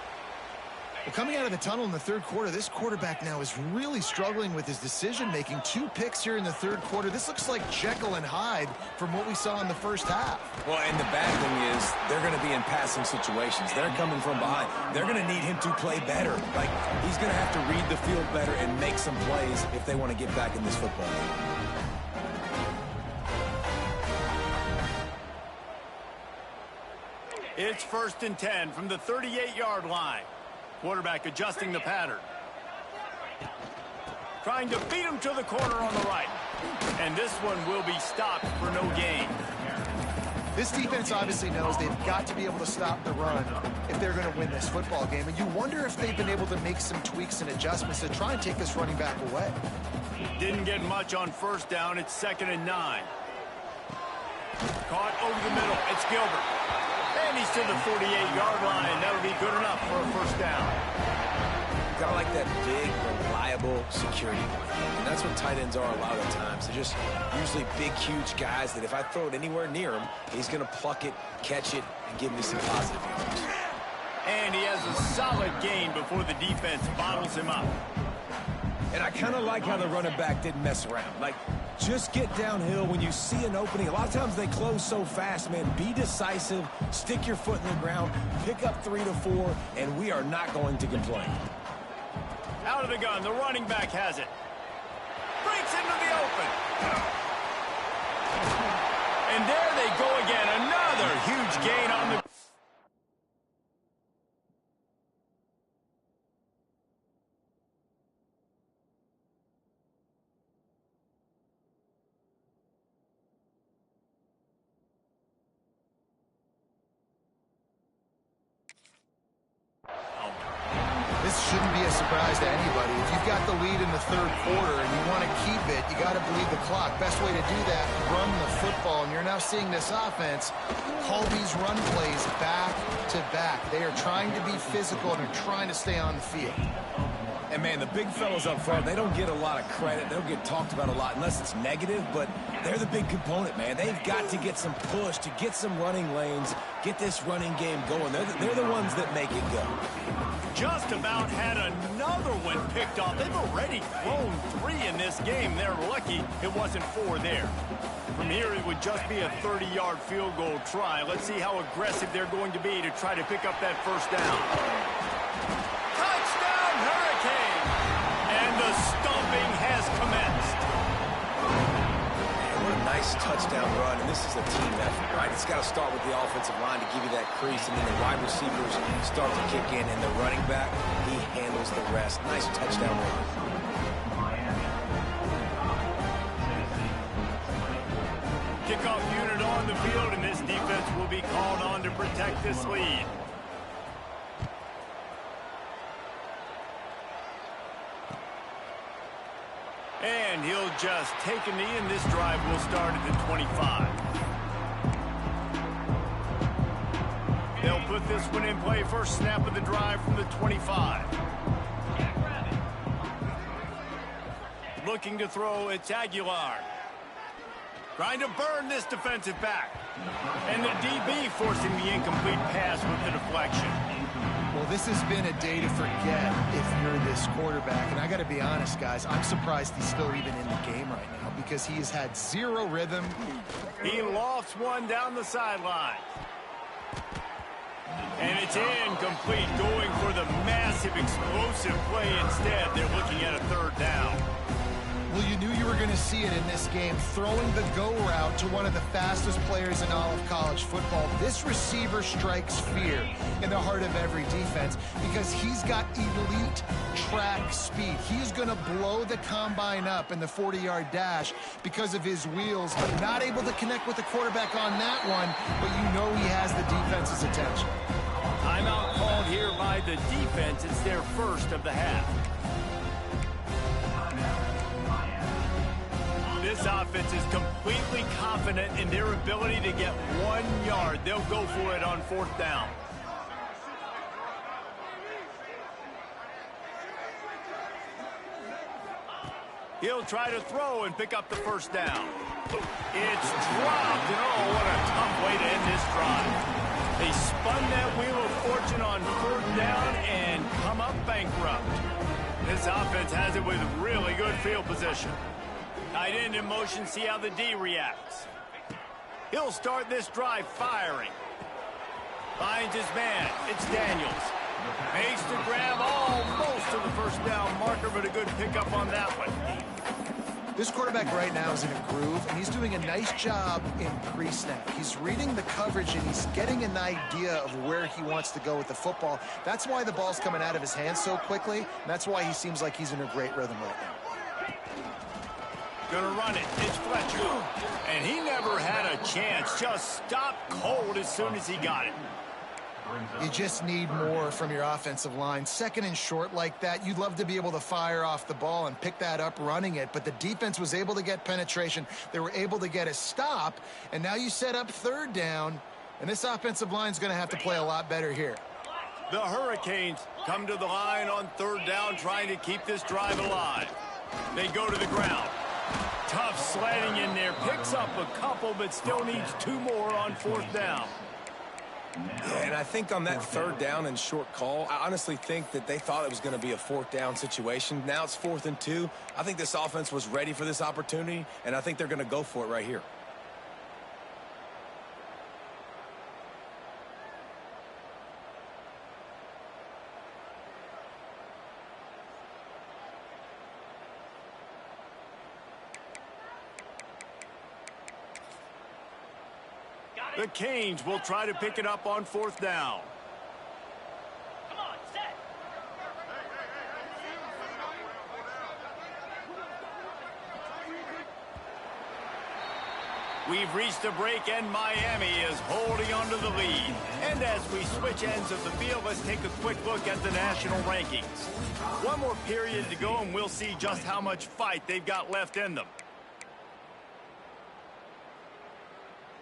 Speaker 3: Well, coming out of the tunnel in the 3rd quarter, this quarterback now is really struggling with his decision-making. 2 picks here in the 3rd quarter. This looks like Jekyll and Hyde from what we saw in the 1st half.
Speaker 2: Well, and the bad thing is they're going to be in passing situations. They're coming from behind. They're going to need him to play better. Like, he's going to have to read the field better and make some plays if they want to get back in this football game.
Speaker 1: It's 1st and 10 from the 38-yard line. Quarterback adjusting the pattern. Trying to beat him to the corner on the right. And this one will be stopped for no gain.
Speaker 3: This defense obviously knows they've got to be able to stop the run if they're going to win this football game. And you wonder if they've been able to make some tweaks and adjustments to try and take this running back away.
Speaker 1: Didn't get much on 1st down. It's 2nd and 9. Caught over the middle. It's Gilbert. And he's to the 48-yard line. That'll be good enough for a 1st down.
Speaker 2: Gotta like that big, reliable security blanket. And that's what tight ends are a lot of the times. They're just usually big, huge guys that if I throw it anywhere near him, he's going to pluck it, catch it, and give me some positive yards.
Speaker 1: And he has a solid gain before the defense bottles him up.
Speaker 2: And I kind of like how the running back didn't mess around. Like, just get downhill when you see an opening. A lot of times they close so fast, man. Be decisive, stick your foot in the ground, pick up 3 to 4, and we are not going to complain.
Speaker 1: Out of the gun, the running back has it. Breaks into the open. And there they go again. Another huge gain on the...
Speaker 3: This shouldn't be a surprise to anybody. If you've got the lead in the 3rd quarter and you want to keep it, you got to bleed the clock. Best way to do that, run the football. And you're now seeing this offense call these run plays back to back. They are trying to be physical and are trying to stay on the field.
Speaker 2: And, man, the big fellas up front, they don't get a lot of credit. They don't get talked about a lot unless it's negative, but they're the big component, man. They've got to get some push, to get some running lanes, get this running game going. They're the ones that make it go.
Speaker 1: Just about had another one picked off. They've already thrown 3 in this game. They're lucky it wasn't 4 there. From here, it would just be a 30-yard field goal try. Let's see how aggressive they're going to be to try to pick up that 1st down. Touchdown, Hurricane! And the stomping has commenced.
Speaker 2: What a nice touchdown run, and this is a team effort, right? It's got to start with the offensive line to give you that crease, and then the wide receivers start to kick in, and the running back, he handles the rest. Nice touchdown run.
Speaker 1: Kickoff unit on the field, and this defense will be called on to protect this lead. And he'll just take a knee, and this drive will start at the 25. They'll put this one in play. First snap of the drive from the 25. Looking to throw, it's Aguilar. Trying to burn this defensive back. And the DB forcing the incomplete pass with the deflection.
Speaker 3: Well, this has been a day to forget if you're this quarterback. And I got to be honest, guys, I'm surprised he's still even in the game right now because he has had 0 rhythm.
Speaker 1: He lofts one down the sideline. And it's incomplete, going for the massive explosive play instead. They're looking at a 3rd down.
Speaker 3: Well, you knew you were going to see it in this game, throwing the go route to one of the fastest players in all of college football. This receiver strikes fear in the heart of every defense because he's got elite track speed. He's going to blow the combine up in the 40-yard dash because of his wheels. Not able to connect with the quarterback on that one, but you know he has the defense's attention.
Speaker 1: Timeout called here by the defense. It's their 1st of the half. This offense is completely confident in their ability to get 1 yard. They'll go for it on 4th down. He'll try to throw and pick up the 1st down. It's dropped, and oh, what a tough way to end this drive. They spun that wheel of fortune on 4th down and come up bankrupt. This offense has it with really good field position. Tight end in motion, see how the D reacts. He'll start this drive firing. Finds his man, it's Daniels. Makes the grab almost to the 1st down marker, but a good pickup on that one.
Speaker 3: This quarterback right now is in a groove, and he's doing a nice job in pre-snap. He's reading the coverage, and he's getting an idea of where he wants to go with the football. That's why the ball's coming out of his hands so quickly, and that's why he seems like he's in a great rhythm right now.
Speaker 1: Gonna run it. It's Fletcher. And he never had a chance. Just stopped cold as soon as he got it.
Speaker 3: You just need more from your offensive line. Second and short like that, you'd love to be able to fire off the ball and pick that up running it, but the defense was able to get penetration. They were able to get a stop, and now you set up third down, and this offensive line is going to have to play a lot better here.
Speaker 1: The Hurricanes come to the line on third down, trying to keep this drive alive. They go to the ground. Tough sledding in there. Picks up a couple, but still needs 2 more on fourth down.
Speaker 2: Yeah, and I think on that third down and short call, I honestly think that they thought it was going to be a fourth down situation. Now it's 4th and 2. I think this offense was ready for this opportunity, and I think they're going to go for it right here.
Speaker 1: The Canes will try to pick it up on fourth down.
Speaker 4: Come on, set.
Speaker 1: We've reached a break, and Miami is holding onto the lead. And as we switch ends of the field, let's take a quick look at the national rankings. One more period to go, and we'll see just how much fight they've got left in them.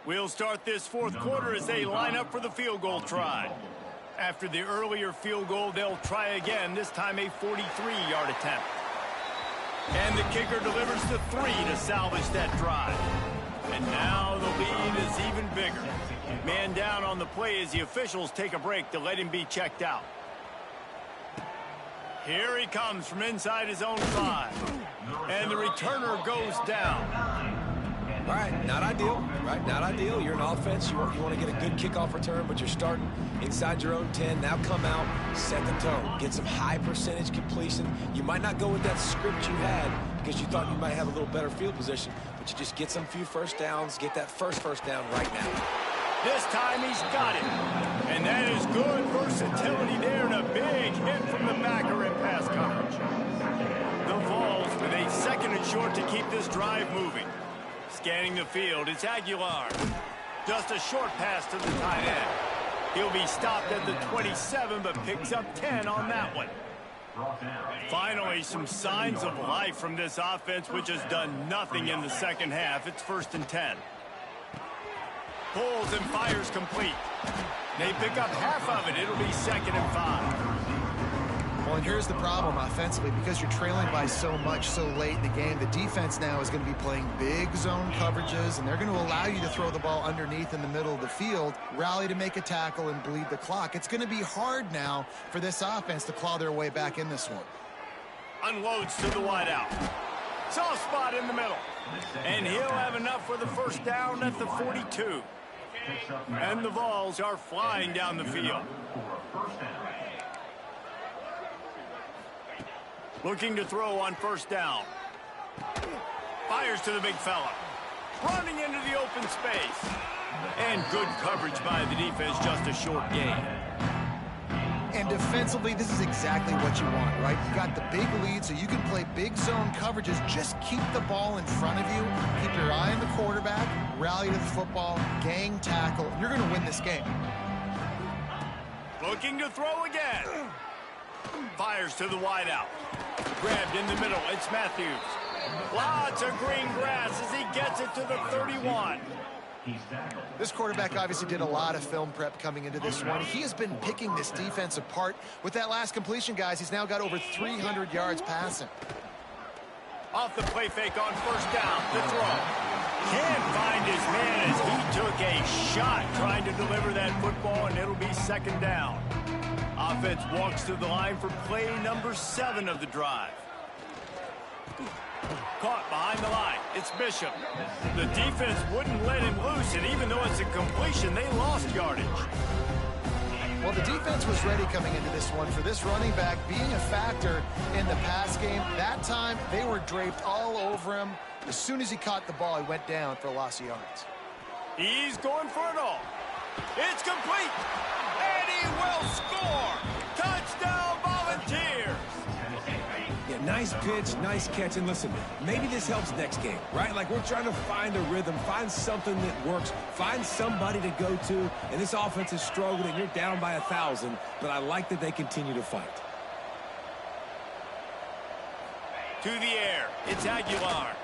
Speaker 1: We'll start this fourth quarter as they line up for the field goal try. After the earlier field goal, they'll try again, this time a 43-yard attempt. And the kicker delivers the 3 to salvage that drive. And now the lead is even bigger. Man down on the play as the officials take a break to let him be checked out. Here he comes from inside his own 5. And the returner goes down.
Speaker 2: All right, not ideal, right? Not ideal. You're an offense. You want to get a good kickoff return, but you're starting inside your own 10. Now come out, set the tone. Get some high percentage completion. You might not go with that script you had because you thought you might have a little better field position, but you just get some few first downs, get that first down right now.
Speaker 1: This time he's got it. And that is good versatility there and a big hit from the backer in pass coverage. The Vols with a 2nd and short to keep this drive moving. Scanning the field, it's Aguilar. Just a short pass to the tight end. He'll be stopped at the 27, but picks up 10 on that one. Finally, some signs of life from this offense, which has done nothing in the second half. It's 1st and 10. Pulls and fires complete. They pick up half of it. It'll be 2nd and 5.
Speaker 3: Well, and here's the problem offensively. Because you're trailing by so much so late in the game, the defense now is going to be playing big zone coverages, and they're going to allow you to throw the ball underneath in the middle of the field, rally to make a tackle, and bleed the clock. It's going to be hard now for this offense to claw their way back in this one.
Speaker 1: Unloads to the wideout. Soft spot in the middle. And he'll have enough for the first down at the 42. And the Vols are flying down the field. Looking to throw on first down. Fires to the big fella. Running into the open space. And good coverage by the defense, just a short gain.
Speaker 3: And defensively, this is exactly what you want, right? You got the big lead, so you can play big zone coverages. Just keep the ball in front of you. Keep your eye on the quarterback. Rally to the football. Gang tackle. You're going to win this game.
Speaker 1: Looking to throw again. Fires to the wideout. Grabbed in the middle. It's Matthews. Lots of green grass as he gets it to the 31.
Speaker 3: This quarterback obviously did a lot of film prep coming into this one. He has been picking this defense apart. With that last completion, guys, he's now got over 300 yards passing.
Speaker 1: Off the play fake on first down. The throw. Can't find his man as he took a shot trying to deliver that football, and it'll be 2nd down. Offense walks to the line for play number 7 of the drive. Caught behind the line. It's Bishop. The defense wouldn't let him loose, and even though it's a completion, they lost yardage.
Speaker 3: Well, the defense was ready coming into this one for this running back being a factor in the pass game. That time, they were draped all over him. As soon as he caught the ball, he went down for a loss of yards.
Speaker 1: He's going for it all. It's complete. And he will score. Touchdown Volunteers.
Speaker 2: Yeah, nice pitch, nice catch. And listen, maybe this helps next game, right? Like we're trying to find a rhythm, find something that works, find somebody to go to. And this offense is struggling. You're down by 1,000, but I like that they continue to fight.
Speaker 1: To the air. It's Aguilar.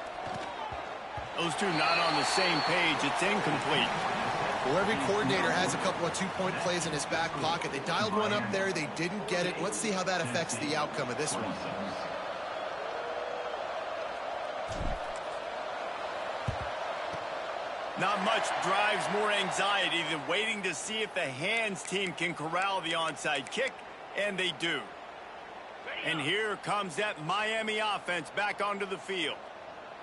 Speaker 1: Those two not on the same page. It's incomplete.
Speaker 3: Well, every coordinator has a couple of two-point plays in his back pocket. They dialed one up there. They didn't get it. Let's see how that affects the outcome of this one.
Speaker 1: Not much drives more anxiety than waiting to see if the hands team can corral the onside kick, and they do. And here comes that Miami offense back onto the field.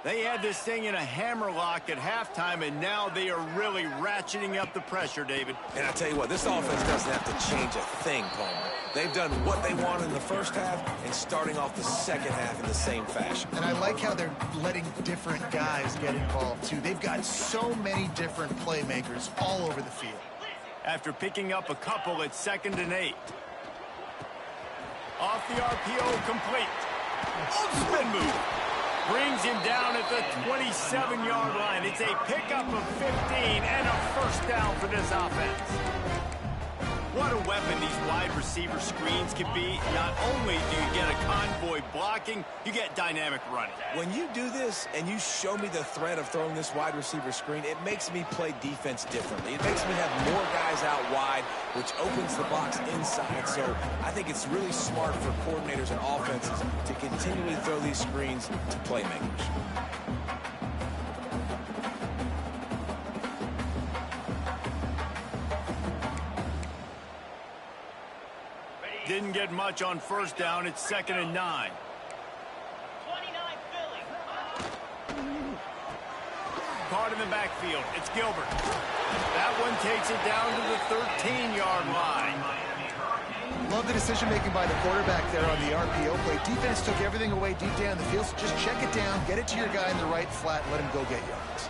Speaker 1: They had this thing in a hammerlock at halftime, and now they are really ratcheting up the pressure, David.
Speaker 2: And I tell you what, this offense doesn't have to change a thing, Palmer. They've done what they wanted in the first half and starting off the second half in the same fashion.
Speaker 3: And I like how they're letting different guys get involved, too. They've got so many different playmakers all over the field.
Speaker 1: After picking up a couple at 2nd and 8. Off the RPO, complete. Oh, spin move. Brings him down at the 27-yard line. It's a pickup of 15 and a first down for this offense. What a weapon these wide receiver screens can be. Not only do you get a convoy blocking, you get dynamic running.
Speaker 2: When you do this and you show me the threat of throwing this wide receiver screen, it makes me play defense differently. It makes me have more guys out wide, which opens the box inside. So I think it's really smart for coordinators and offenses to continually throw these screens to playmakers.
Speaker 1: Didn't get much on first down. It's 2nd and 9.
Speaker 4: 29 Philly.
Speaker 1: Caught in the backfield. It's Gilbert. That one takes it down to the 13-yard line.
Speaker 3: Love the decision-making by the quarterback there on the RPO play. Defense took everything away deep down the field, so just check it down, get it to your guy in the right flat, and let him go get yards.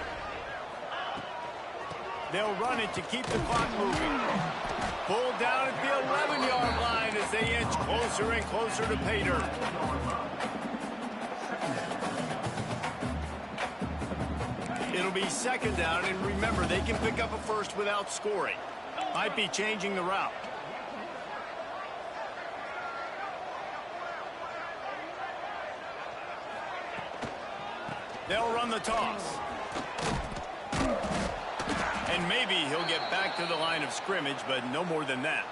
Speaker 1: They'll run it to keep the clock moving. Pulled down at the 11-yard line as they inch closer and closer to pay dirt. It'll be 2nd down, and remember, they can pick up a first without scoring. Might be changing the route. They'll run the toss. And maybe he'll get back to the line of scrimmage, but no more than that.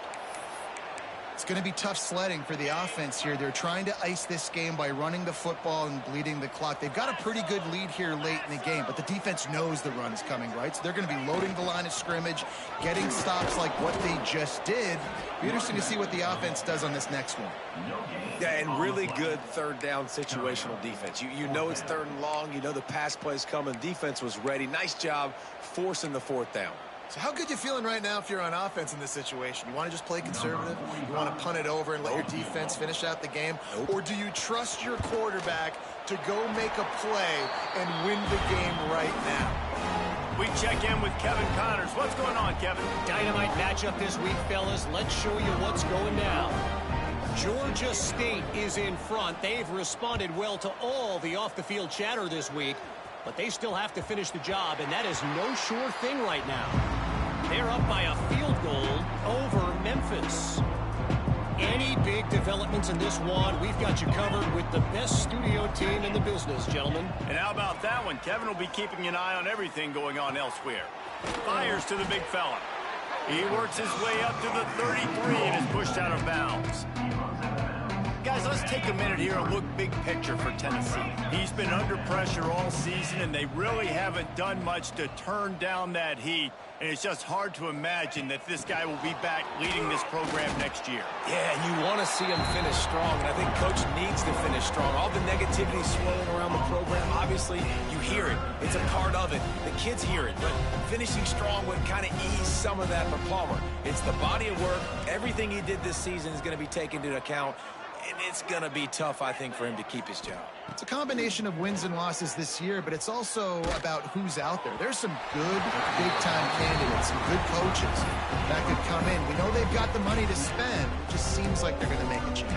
Speaker 3: It's going to be tough sledding for the offense here. They're trying to ice this game by running the football and bleeding the clock. They've got a pretty good lead here late in the game, but the defense knows the run's coming, right? So they're going to be loading the line of scrimmage, getting stops like what they just did. Be interesting to see what the offense does on this next one.
Speaker 2: Yeah, and really good 3rd down situational defense. You know it's 3rd and long. You know the pass play's coming. Defense was ready. Nice job forcing the 4th down.
Speaker 3: So how good you feeling right now if you're on offense in this situation? You want to just play conservative? You want to punt it over and let your defense finish out the game? Nope. Or do you trust your quarterback to go make a play and win the game right now?
Speaker 1: We check in with Kevin Connors. What's going on, Kevin?
Speaker 5: Dynamite matchup this week, fellas. Let's show you what's going down. Georgia State is in front. They've responded well to all the off-the-field chatter this week, but they still have to finish the job, and that is no sure thing right now. They're up by a field goal over Memphis. Any big developments in this one, we've got you covered with the best studio team in the business, gentlemen.
Speaker 1: And how about that one? Kevin will be keeping an eye on everything going on elsewhere. Fires to the big fella. He works his way up to the 33 and is pushed out of bounds. Guys, let's take a minute here and look big picture for Tennessee. He's been under pressure all season, and they really haven't done much to turn down that heat. And it's just hard to imagine that this guy will be back leading this program next year.
Speaker 2: Yeah, and you want to see him finish strong, and I think Coach needs to finish strong. All the negativity swirling around the program, obviously, you hear it. It's a part of it. The kids hear it, but finishing strong would kind of ease some of that for Palmer. It's the body of work. Everything he did this season is going to be taken into account, and it's going to be tough, I think, for him to keep his job.
Speaker 3: It's a combination of wins and losses this year, but it's also about who's out there. There's some good, big-time candidates, some good coaches that could come in. We know they've got the money to spend. It just seems like they're going to make a change.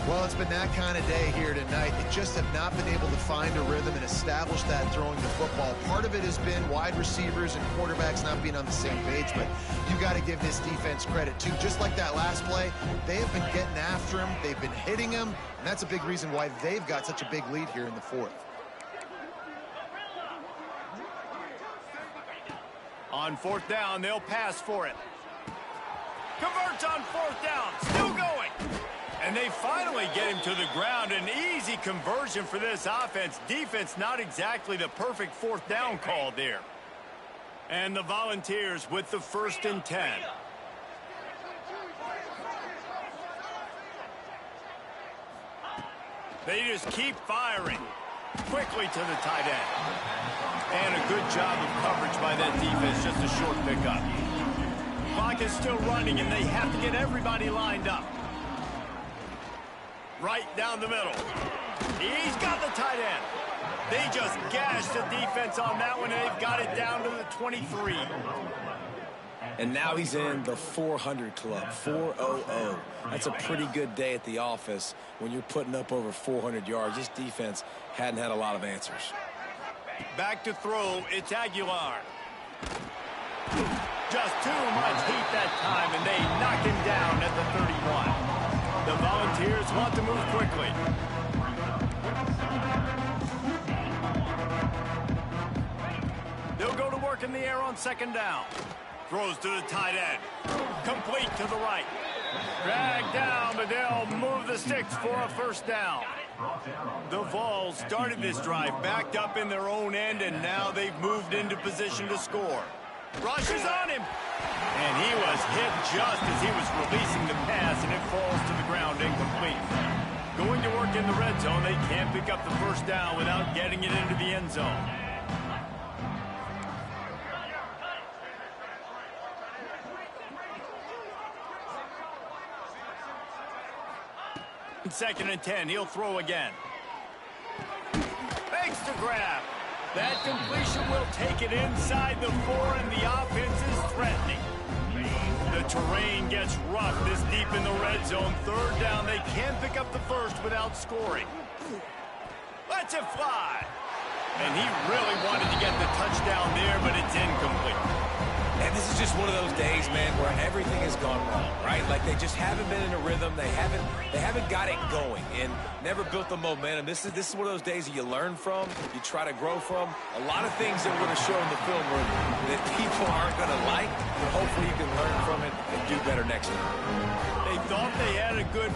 Speaker 3: Well, it's been that kind of day here tonight. They just have not been able to find a rhythm and establish that throwing the football. Part of it has been wide receivers and quarterbacks not being on the same page, but you got to give this defense credit, too. Just like that last play, they have been getting after him. They've been hitting him, and that's a big reason why they've got such a big lead here in the fourth.
Speaker 1: On fourth down, they'll pass for it. Converts on fourth down, still going. And they finally get him to the ground. An easy conversion for this offense. Defense, not exactly the perfect fourth down call there. And the Volunteers with the 1st and 10. They just keep firing. Quickly to the tight end. And a good job of coverage by that defense. Just a short pickup. Clock is still running, and they have to get everybody lined up. Right down the middle. He's got the tight end. They just gashed the defense on that one, and they've got it down to the 23.
Speaker 2: And now he's in the 400 club, 400. That's a pretty good day at the office when you're putting up over 400 yards. This defense hadn't had a lot of answers.
Speaker 1: Back to throw, it's Aguilar. Just too much heat that time, and they knock him down at the 31. The Volunteers want to move quickly. They'll go to work in the air on 2nd down. Throws to the tight end. Complete to the right. Dragged down, but they'll move the sticks for a 1st down. The Vols started this drive backed up in their own end, and now they've moved into position to score. Rushes on him. And he was hit just as he was releasing the pass, and it falls to the ground incomplete. Going to work in the red zone, they can't pick up the 1st down without getting it into the end zone. Second and 10, he'll throw again. Makes the grab. That completion will take it inside the 4, and the offense is threatening. The terrain gets rough this deep in the red zone. 3rd down, they can't pick up the 1st without scoring. Lets it fly. And he really wanted to get the touchdown there, but it's incomplete.
Speaker 2: And this is just one of those days, man, where everything has gone wrong, right? Like they just haven't been in a rhythm. They haven't got it going and never built the momentum. This is one of those days that you learn from, you try to grow from. A lot of things that we're going to show in the film room that people aren't going to like, but hopefully you can learn from it and do better next time.
Speaker 1: They thought they had a good